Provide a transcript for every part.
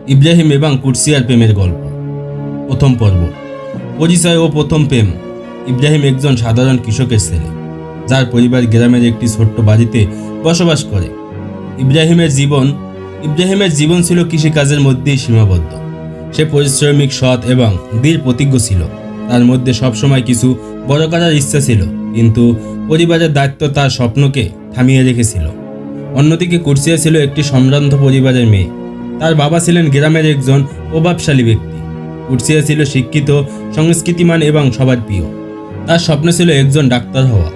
ইব্রাহিম এবং কুরসিয়ার প্রেমের গল্প। প্রথম পর্ব। পরিচয় ও প্রথম প্রেম। ইব্রাহিম একজন সাধারণ কৃষকের ছেলে, যার পরিবার গ্রামের একটি ছোট্ট বাড়িতে বসবাস করে। ইব্রাহিমের জীবন ছিল কৃষিকাজের মধ্যেই সীমাবদ্ধ। সে পরিশ্রমিক, সৎ এবং দৃঢ় প্রতিজ্ঞ ছিল। তার মধ্যে সবসময় কিছু বড় করার ইচ্ছা ছিল, কিন্তু পরিবারের দায়িত্ব তার স্বপ্নকে থামিয়ে রেখেছিল। অন্যদিকে কুরসিয়া ছিল একটি সম্ভ্রান্ত পরিবারের মেয়ে। তার বাবা ছিলেন গ্রামের একজন প্রভাবশালী ব্যক্তি। কুরসিয়া ছিল শিক্ষিত, সংস্কৃতিমান এবং সবার প্রিয়। তার স্বপ্ন ছিল একজন ডাক্তার হওয়া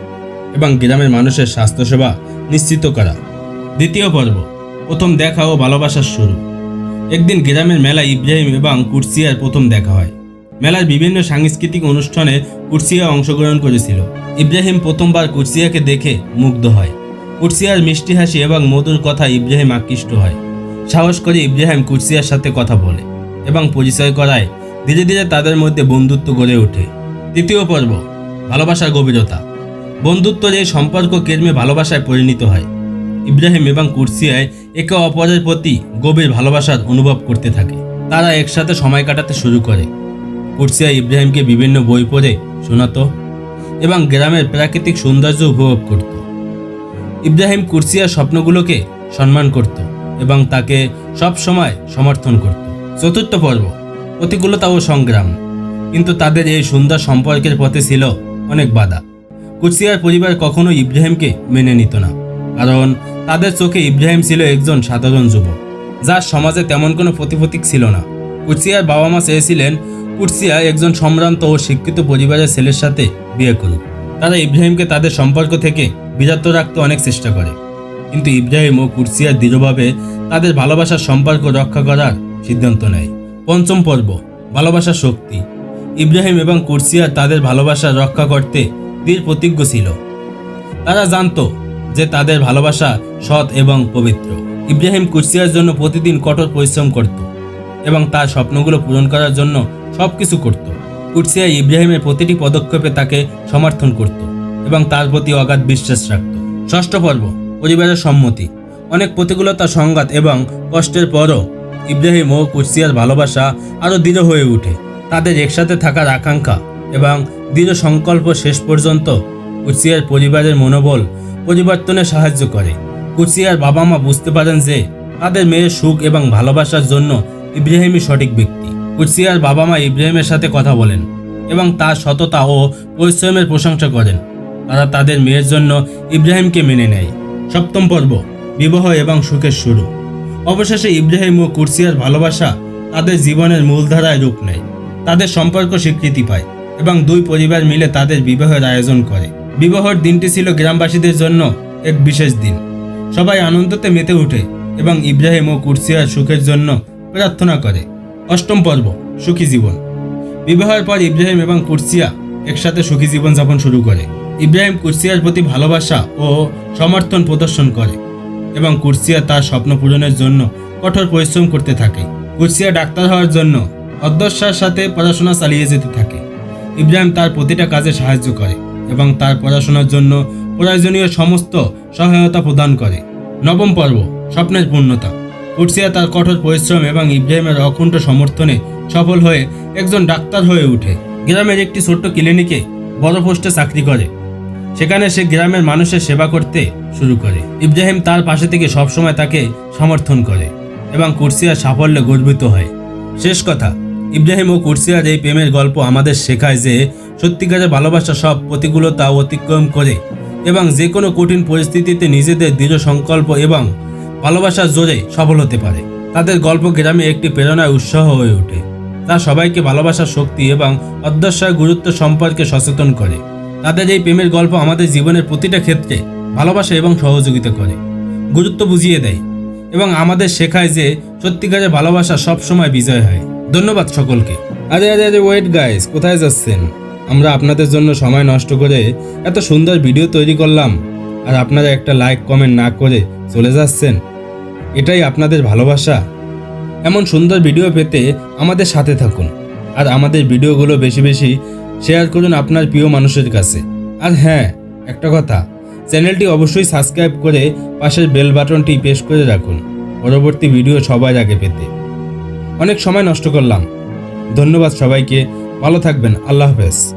এবং গ্রামের মানুষের স্বাস্থ্যসেবা নিশ্চিত করা। দ্বিতীয় পর্ব। প্রথম দেখা ও ভালোবাসার শুরু। একদিন গ্রামের মেলায় ইব্রাহিম এবং কুরসিয়ার প্রথম দেখা হয়। মেলার বিভিন্ন সাংস্কৃতিক অনুষ্ঠানে কুরসিয়া অংশগ্রহণ করেছিল। ইব্রাহিম প্রথমবার কুরসিয়াকে দেখে মুগ্ধ হয়। কুরসিয়ার মিষ্টি হাসি এবং মধুর কথা ইব্রাহিম আকৃষ্ট হয়। সাহস করে ইব্রাহিম কুরসিয়ার সাথে কথা বলে এবং পরিচয় করায়। ধীরে ধীরে তাদের মধ্যে বন্ধুত্ব গড়ে ওঠে। তৃতীয় পর্ব। ভালোবাসার গভীরতা। বন্ধুত্বের এই সম্পর্ক ক্রমে ভালোবাসায় পরিণত হয়। ইব্রাহিম এবং কুরসিয়ায় একে অপরের প্রতি গভীর ভালোবাসার অনুভব করতে থাকে। তারা একসাথে সময় কাটাতে শুরু করে। কুরসিয়া ইব্রাহিমকে বিভিন্ন বই পড়ে শোনাতো এবং গ্রামের প্রাকৃতিক সৌন্দর্য উপভোগ করত। ইব্রাহিম কুরসিয়ার স্বপ্নগুলোকে সম্মান করত এবং তাকে সব সময় সমর্থন করত। চতুর্থ পর্ব। প্রতিকূলতা ও সংগ্রাম। কিন্তু তাদের এই সুন্দর সম্পর্কের পথে ছিল অনেক বাধা। কুরসিয়ার পরিবার কখনো ইব্রাহিমকে মেনে নিত না, কারণ তাদের চোখে ইব্রাহিম ছিল একজন সাধারণ যুবক, যার সমাজে তেমন কোনো প্রতিপত্তি ছিল না। কুরসিয়ার বাবা মা চেয়েছিলেন কুরসিয়া একজন সম্ভ্রান্ত ও শিক্ষিত পরিবারের ছেলের সাথে বিয়ে করুক। তারা ইব্রাহিমকে তাদের সম্পর্ক থেকে বিরত রাখতে অনেক চেষ্টা করে, কিন্তু ইব্রাহিম ও কুরসিয়া দৃঢ়ভাবে তাদের ভালোবাসার সম্পর্ক রক্ষা করার সিদ্ধান্ত নেয়। পঞ্চম পর্ব। ভালোবাসার শক্তি। ইব্রাহিম এবং কুরসিয়া তাদের ভালোবাসা রক্ষা করতে দৃঢ় প্রতিজ্ঞ ছিল। তারা জানত যে তাদের ভালোবাসা সৎ এবং পবিত্র। ইব্রাহিম কুরসিয়ার জন্য প্রতিদিন কঠোর পরিশ্রম করত এবং তার স্বপ্নগুলো পূরণ করার জন্য সবকিছু করত। কুরসিয়া ইব্রাহিমের প্রতিটি পদক্ষেপে তাকে সমর্থন করত এবং তার প্রতি অগাধ বিশ্বাস রাখত। ষষ্ঠ পর্ব। পরিবারের সম্মতি। অনেক প্রতিকূলতা, সংঘাত এবং কষ্টের পরও ইব্রাহিম ও কুরসিয়ার ভালোবাসা আরও দৃঢ় হয়ে ওঠে। তাদের একসাথে থাকার আকাঙ্ক্ষা এবং দৃঢ় সংকল্প শেষ পর্যন্ত কুরসিয়ার পরিবারের মনোবল পরিবর্তনে সাহায্য করে। কুরসিয়ার বাবা মা বুঝতে পারেন যে তাদের মেয়ের সুখ এবং ভালোবাসার জন্য ইব্রাহিমই সঠিক ব্যক্তি। কুরসিয়ার বাবা মা ইব্রাহিমের সাথে কথা বলেন এবং তার সততা ও পরিশ্রমের প্রশংসা করেন। তারা তাদের মেয়ের জন্য ইব্রাহিমকে মেনে নেয়। সপ্তম পর্ব। বিবাহ এবং সুখের শুরু। অবশেষে ইব্রাহিম ও কুরসিয়ার ভালোবাসা তাদের জীবনের মূলধারায় রূপ নেয়। তাদের সম্পর্ক স্বীকৃতি পায় এবং দুই পরিবার মিলে তাদের বিবাহের আয়োজন করে। বিবাহের দিনটি ছিল গ্রামবাসীদের জন্য এক বিশেষ দিন। সবাই আনন্দতে মেতে ওঠে এবং ইব্রাহিম ও কুরসিয়ার সুখের জন্য প্রার্থনা করে। অষ্টম পর্ব। সুখী জীবন। বিবাহের পর ইব্রাহিম এবং কুরসিয়া একসাথে সুখী জীবন যাপন শুরু করে। ইব্রাহিম কুরসিয়ার প্রতি ভালোবাসা ও সমর্থন প্রদর্শন করে এবং কুরসিয়া তার স্বপ্ন পূরণের জন্য কঠোর পরিশ্রম করতে থাকে। কুরসিয়া ডাক্তার হওয়ার জন্য অধ্যবসায়ের সাথে পড়াশোনা চালিয়ে যেতে থাকে। ইব্রাহিম তার প্রতিটা কাজে সাহায্য করে এবং তার পড়াশোনার জন্য প্রয়োজনীয় সমস্ত সহায়তা প্রদান করে। নবম পর্ব। স্বপ্নের পূর্ণতা। কুরসিয়া তার কঠোর পরিশ্রম এবং ইব্রাহিমের অকুণ্ঠ সমর্থনে সফল হয়ে একজন ডাক্তার হয়ে ওঠে। গ্রামের একটি ছোট্ট ক্লিনিকে বড় পোস্টে চাকরি করে। সেখানে সে গ্রামের মানুষের সেবা করতে শুরু করে। ইব্রাহিম তার পাশে থেকে সবসময় তাকে সমর্থন করে এবং কুরসিয়ার সাফল্যে গর্বিত হয়। শেষ কথা। ইব্রাহিম ও কুরসিয়ার এই প্রেমের গল্প আমাদের শেখায় যে সত্যিকারের ভালোবাসা সব প্রতিকূলতা অতিক্রম করে এবং যে কোনো কঠিন পরিস্থিতিতে নিজেদের দৃঢ় সংকল্প এবং ভালোবাসার জোরে সফল হতে পারে। তাদের গল্প গ্রামে একটি প্রেরণায় উৎসাহ হয়ে ওঠে। তা সবাইকে ভালোবাসার শক্তি এবং অধ্যবসায়ের গুরুত্ব সম্পর্কে সচেতন করে। তাদের এই প্রেমের গল্প আমাদের জীবনের প্রতিটা ক্ষেত্রে ভালোবাসা এবং সহযোগিতা করে, গুরুত্ব বুঝিয়ে দেয় এবং আমাদের শেখায় যে সত্যিকারের ভালোবাসা সবসময় বিজয় হয়। ধন্যবাদ সকলকে। আরে আরে আরে ওয়েট গাইস, কোথায় যাচ্ছেন? আমরা আপনাদের জন্য সময় নষ্ট করে এত সুন্দর ভিডিও তৈরি করলাম, আর আপনারা একটা লাইক কমেন্ট না করে চলে যাচ্ছেন। এটাই আপনাদের ভালোবাসা? এমন সুন্দর ভিডিও পেতে আমাদের সাথে থাকুন আর আমাদের ভিডিওগুলো বেশি বেশি শেয়ার করুন আপনার প্রিয় মানুষের কাছে। আর হ্যাঁ, একটা কথা, চ্যানেলটি অবশ্যই সাবস্ক্রাইব করে পাশের বেল বাটনটি প্রেস করে রাখুন পরবর্তী ভিডিও সবার আগে পেতে। অনেক সময় নষ্ট করলাম। ধন্যবাদ সবাইকে, ভালো থাকবেন, আল্লাহ হাফেজ।